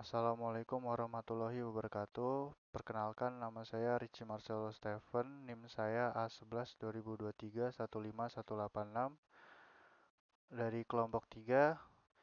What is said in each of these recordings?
Assalamualaikum warahmatullahi wabarakatuh. Perkenalkan, nama saya Richie Marcelo Steven, NIM saya A11 2023 15186 dari kelompok 3.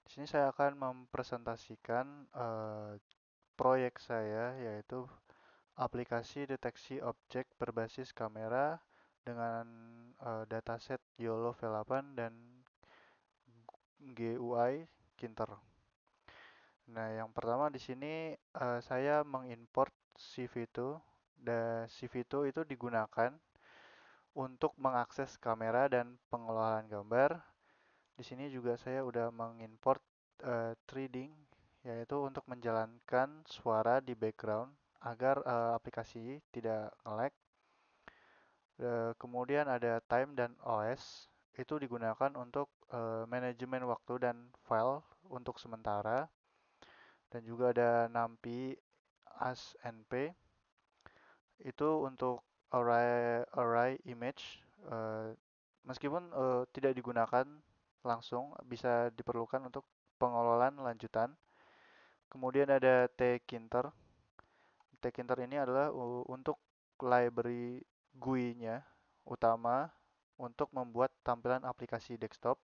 Di sini saya akan mempresentasikan proyek saya, yaitu aplikasi deteksi objek berbasis kamera dengan dataset YOLO V8 dan GUI Kinter. Nah, yang pertama di sini saya mengimport CV2 dan CV2 itu digunakan untuk mengakses kamera dan pengelolaan gambar. Di sini juga saya udah mengimport threading, yaitu untuk menjalankan suara di background agar aplikasi tidak nge-lag. Kemudian ada time dan OS, itu digunakan untuk manajemen waktu dan file untuk sementara. Dan juga ada NumPy ASNP, itu untuk array image. eh, Meskipun tidak digunakan langsung, bisa diperlukan untuk pengelolaan lanjutan. Kemudian ada tkinter. Tkinter ini adalah untuk library GUI-nya utama untuk membuat tampilan aplikasi desktop.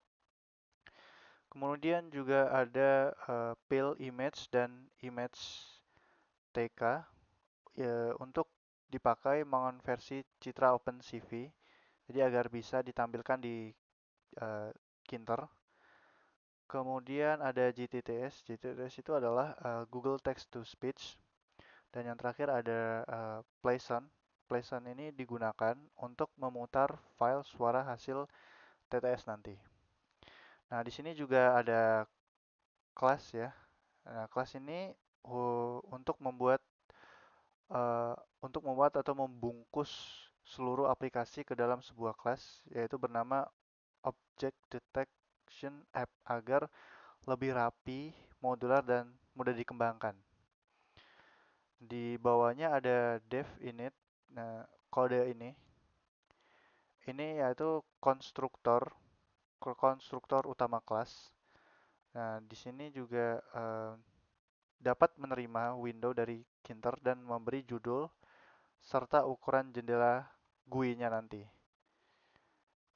Kemudian juga ada Pale Image dan Image TK, ya, untuk dipakai mengonversi citra OpenCV, jadi agar bisa ditampilkan di uh, Kinter. Kemudian ada GTTS. GTTS itu adalah Google Text to Speech. Dan yang terakhir ada Playson. Playson ini digunakan untuk memutar file suara hasil TTS nanti. Nah, di sini juga ada kelas ya. Nah, kelas ini untuk membuat eh, atau membungkus seluruh aplikasi ke dalam sebuah kelas, yaitu bernama Object Detection App, agar lebih rapi, modular, dan mudah dikembangkan. Di bawahnya ada dev init. Nah, kode ini yaitu konstruktor utama kelas. Nah, di sini juga dapat menerima window dari Kinter dan memberi judul serta ukuran jendela GUI-nya nanti.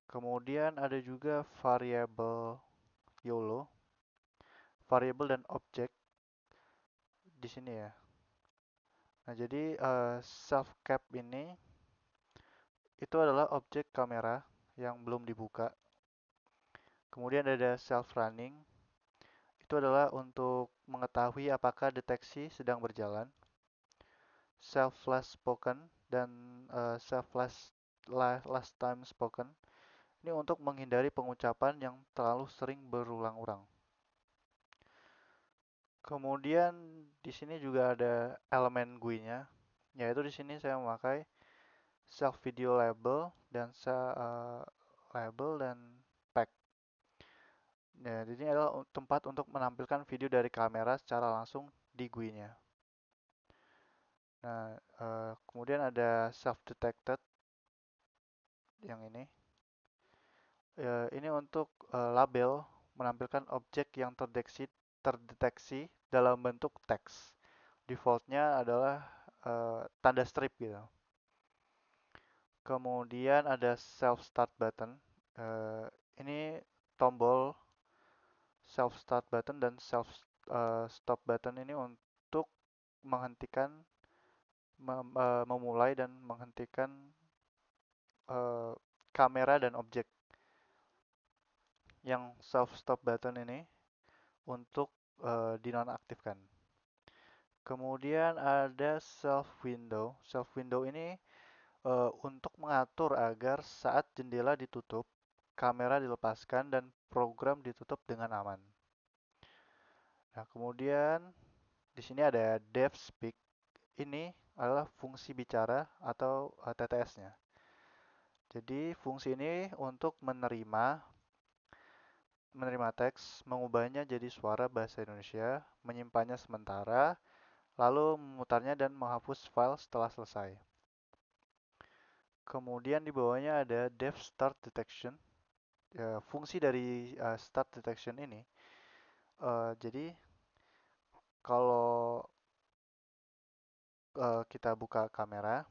Kemudian ada juga variabel YOLO, variabel dan objek di sini ya. Nah, jadi self cap ini itu adalah objek kamera yang belum dibuka. Kemudian ada self running, itu adalah untuk mengetahui apakah deteksi sedang berjalan. Self last spoken dan self last time spoken, ini untuk menghindari pengucapan yang terlalu sering berulang-ulang. Kemudian di sini juga ada elemen GUI-nya, yaitu di sini saya memakai self video label dan label dan pack. Ya, di sini adalah tempat untuk menampilkan video dari kamera secara langsung di GUI-nya. Nah, kemudian ada self detected yang ini. Ini untuk label menampilkan objek yang terdeteksi dalam bentuk teks. Defaultnya adalah tanda strip gitu. Kemudian ada self start button. Eh, ini tombol self start button dan self stop button ini untuk menghentikan, memulai dan menghentikan eh, kamera dan objek. Yang self stop button ini untuk dinonaktifkan. Kemudian ada self window. Self window ini untuk mengatur agar saat jendela ditutup, kamera dilepaskan dan program ditutup dengan aman. Nah, kemudian di sini ada dev speak. Ini adalah fungsi bicara atau TTS-nya. Jadi fungsi ini untuk menerima teks, mengubahnya jadi suara bahasa Indonesia, menyimpannya sementara, lalu memutarnya dan menghapus file setelah selesai. Kemudian di bawahnya ada dev start detection. Ya, fungsi dari start detection ini, jadi kalau kita buka kamera,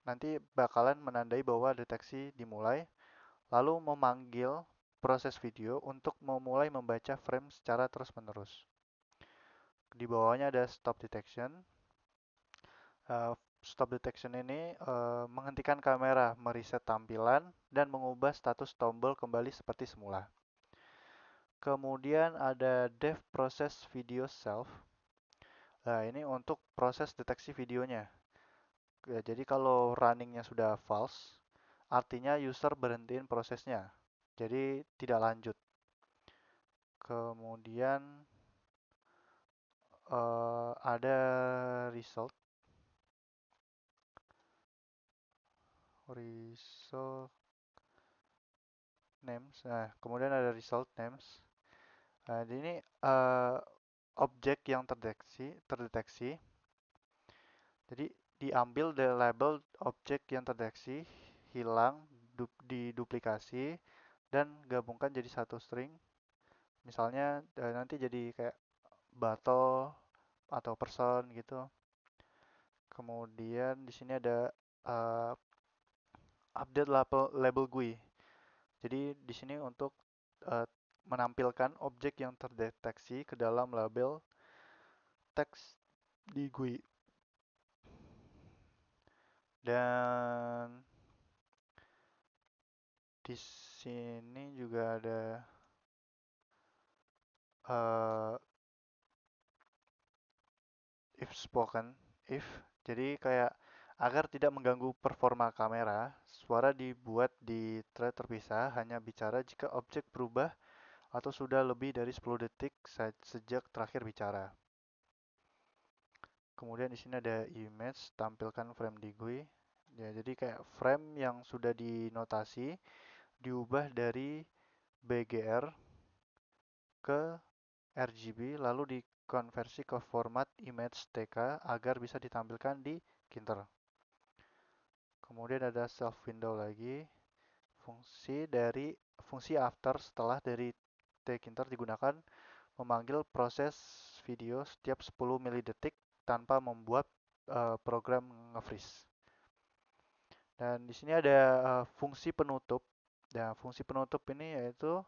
nanti bakalan menandai bahwa deteksi dimulai, lalu memanggil proses video untuk memulai membaca frame secara terus-menerus. Di bawahnya ada stop detection. Stop detection ini menghentikan kamera, mereset tampilan, dan mengubah status tombol kembali seperti semula. Kemudian ada dev process video self. Nah, ini untuk proses deteksi videonya. Ya, jadi kalau runningnya sudah false, artinya user berhentiin prosesnya. Jadi tidak lanjut. Kemudian ada result names. Nah, kemudian ada result names. Nah, ini objek yang terdeteksi. Jadi diambil dari label objek yang terdeteksi, hilang, diduplikasi, dan gabungkan jadi satu string. Misalnya nanti jadi kayak battle atau person gitu. Kemudian di sini ada update label GUI. Jadi di sini untuk menampilkan objek yang terdeteksi ke dalam label teks di GUI. Dan di sini juga ada if spoken, jadi kayak agar tidak mengganggu performa kamera, suara dibuat di thread terpisah, hanya bicara jika objek berubah atau sudah lebih dari 10 detik sejak terakhir bicara. Kemudian di sini ada image, tampilkan frame di GUI. Ya, jadi kayak frame yang sudah dinotasi diubah dari BGR ke RGB lalu dikonversi ke format image TK agar bisa ditampilkan di Kinter. Kemudian ada self window lagi. Fungsi after setelah dari Tkinter digunakan memanggil proses video setiap 10 milidetik tanpa membuat program nge-freeze. Dan di sini ada fungsi penutup. Nah, fungsi penutup ini yaitu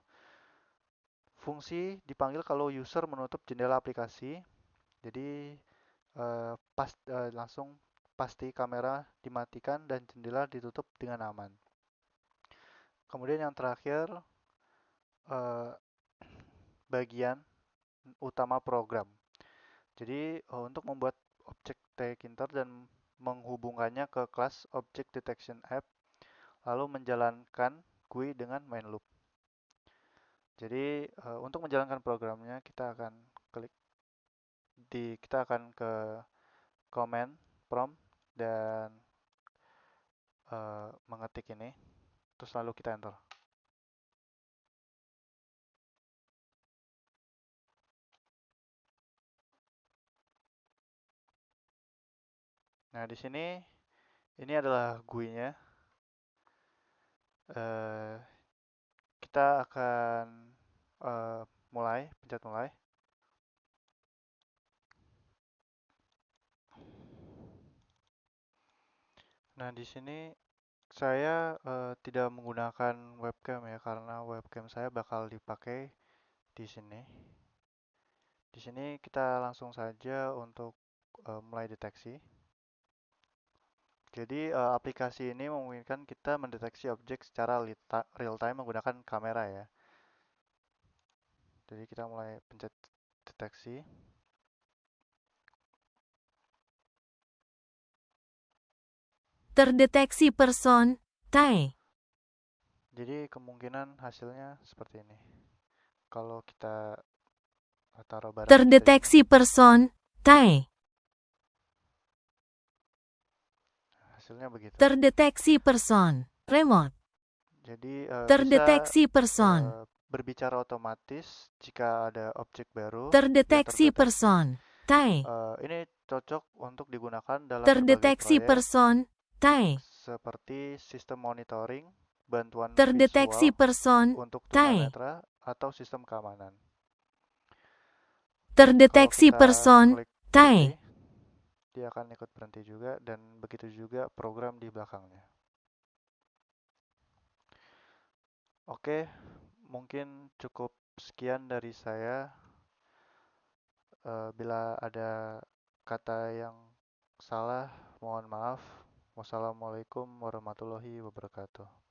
fungsi dipanggil kalau user menutup jendela aplikasi. Jadi langsung pasti kamera dimatikan dan jendela ditutup dengan aman. Kemudian yang terakhir bagian utama program. Jadi untuk membuat objek Tkinter dan menghubungkannya ke kelas Object Detection App, lalu menjalankan GUI dengan main loop. Jadi untuk menjalankan programnya kita akan ke command prompt dan mengetik ini, terus lalu kita enter. Nah, di sini ini adalah GUI-nya. Kita akan pencet mulai. Nah, di sini saya tidak menggunakan webcam ya, karena webcam saya bakal dipakai di sini. Di sini kita langsung saja untuk mulai deteksi. Jadi aplikasi ini memungkinkan kita mendeteksi objek secara real time menggunakan kamera ya. Jadi kita mulai pencet deteksi. Terdeteksi person, TAE. Jadi kemungkinan hasilnya seperti ini. Kalau kita taruh barang Terdeteksi person, TAE. hasilnya begitu. Terdeteksi person, remote. Jadi terdeteksi bisa person. Berbicara otomatis jika ada objek baru. Terdeteksi person, TAE. Ini cocok untuk digunakan dalam Terdeteksi berbagai proyek person, TAE. seperti sistem monitoring, bantuan Terdeteksi visual person, untuk TAE. tunanetra, atau sistem keamanan. Terdeteksi Kalau kita person, klik TAE. berhenti, dia akan ikut berhenti juga dan begitu juga program di belakangnya. Oke, mungkin cukup sekian dari saya. Bila ada kata yang salah, mohon maaf. Wassalamualaikum warahmatullahi wabarakatuh.